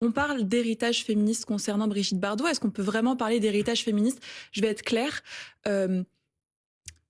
On parle d'héritage féministe concernant Brigitte Bardot. Est-ce qu'on peut vraiment parler d'héritage féministe? Je vais être claire. Euh,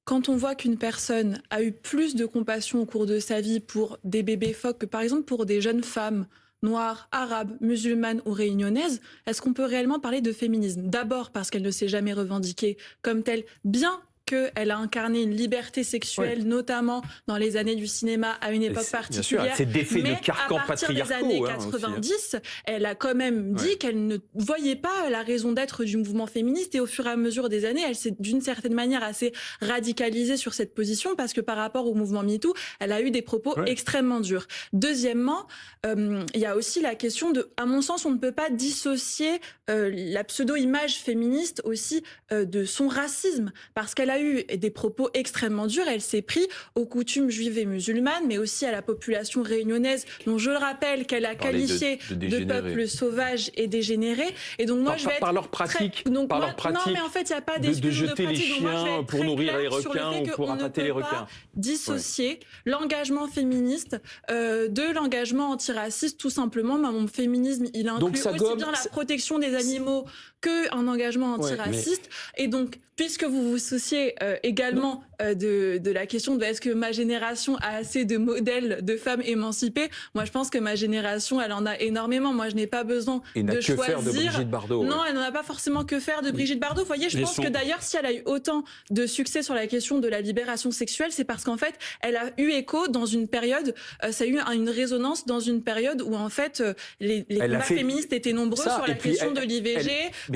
Quand on voit qu'une personne a eu plus de compassion au cours de sa vie pour des bébés phoques que par exemple pour des jeunes femmes noires, arabes, musulmanes ou réunionnaises, est-ce qu'on peut réellement parler de féminisme? D'abord parce qu'elle ne s'est jamais revendiquée comme telle, bien qu'elle a incarné une liberté Oui. sexuelle, notamment dans les années du cinéma, à une époque Bien sûr, particulière. c'est défait Mais de carcans à partir des années patriarcaux. Hein, aussi, hein. 90, elle a quand même dit Ouais. qu'elle ne voyait pas la raison d'être du mouvement féministe. Et au fur et à mesure des années, elle s'est d'une certaine manière assez radicalisée sur cette position parce que par rapport au mouvement MeToo, elle a eu des propos Ouais. extrêmement durs. Deuxièmement, il y a aussi la question de, à mon sens, on ne peut pas dissocier la pseudo-image féministe aussi de son racisme, parce qu'elle a eu des propos extrêmement durs. Elle s'est pris aux coutumes juives et musulmanes, mais aussi à la population réunionnaise, dont je le rappelle qu'elle a qualifié de peuple sauvage et dégénéré. Et donc moi, je vais être par leur pratique, très... donc par moi, leur pratique, non, mais en fait, il n'y a pas de d'exclusion de jeter les pratique. Donc moi, je vais chiens être pour très nourrir les claire sur le requins fait ou pour qu'on ne appâter peut les pas requins. dissocier l'engagement féministe de l'engagement antiraciste, tout simplement. Mon féminisme, il inclut Donc ça aussi gomme, bien la protection des animaux qu'un engagement Ouais, antiraciste. Et donc, puisque vous vous souciez également de la question de est-ce que ma génération a assez de modèles de femmes émancipées, moi je pense que ma génération, elle en a énormément. Moi, je n'ai pas besoin il n'a de que choisir. faire de Brigitte Bardot. Non, Ouais. elle n'en a pas forcément que faire de Brigitte Bardot. Vous voyez, je pense que d'ailleurs, si elle a eu autant de succès sur la question de la libération sexuelle, c'est parce qu'en fait, elle a eu écho dans une période, ça a eu une résonance dans une période où en fait, les combats féministes étaient nombreux sur la question de l'IVG,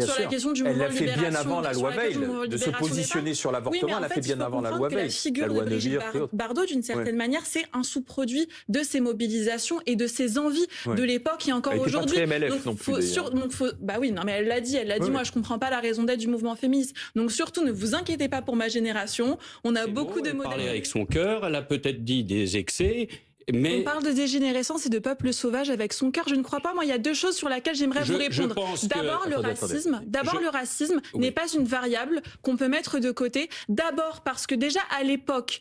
sur la question du mouvement de libération. Elle l'a fait bien avant la loi Veil, de se positionner sur l'avortement, elle l'a fait bien avant la loi Veil. La figure de Brigitte Bardot, d'une certaine manière, c'est un sous-produit de ces mobilisations et de ces envies de l'époque et encore aujourd'hui. Elle n'était pas très MLF non plus. Bah oui, non mais elle l'a dit, moi je comprends pas la raison d'être du mouvement féministe. Donc surtout, ne vous inquiétez pas pour ma génération, on a beaucoup de modèles. Elle a avec son cœur, elle a peut-être dit des excès. Mais on parle de dégénérescence et de peuple sauvage avec son cœur. Je ne crois pas. Moi, il y a deux choses sur lesquelles j'aimerais vous répondre. D'abord, le racisme n'est pas une variable qu'on peut mettre de côté. D'abord parce que déjà à l'époque,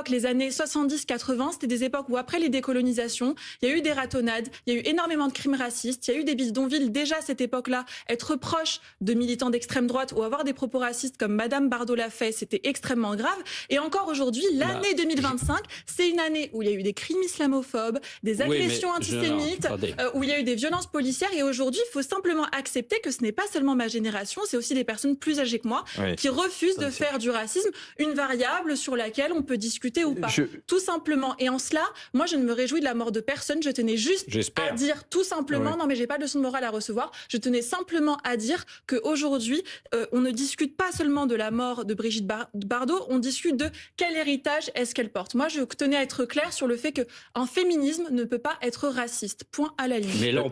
les années 70-80, c'était des époques où après les décolonisations, il y a eu des ratonnades, il y a eu énormément de crimes racistes, il y a eu des bidonvilles. Déjà à cette époque-là, être proche de militants d'extrême droite ou avoir des propos racistes comme Madame Bardot l'a fait, c'était extrêmement grave. Et encore aujourd'hui, l'année 2025, c'est une année où il y a eu des crimes islamophobes, des agressions antisémites, où il y a eu des violences policières. Et aujourd'hui, il faut simplement accepter que ce n'est pas seulement ma génération, c'est aussi des personnes plus âgées que moi qui refusent de faire du racisme une variable sur laquelle on peut discuter ou pas. Tout simplement. Et en cela, moi, je ne me réjouis de la mort de personne. Je tenais juste à dire tout simplement, non mais j'ai pas de leçon de morale à recevoir, je tenais simplement à dire qu'aujourd'hui, on ne discute pas seulement de la mort de Brigitte Bardot, on discute de quel héritage est-ce qu'elle porte. Moi, je tenais à être claire sur le fait qu'un féminisme ne peut pas être raciste. Point à la ligne. Mais là,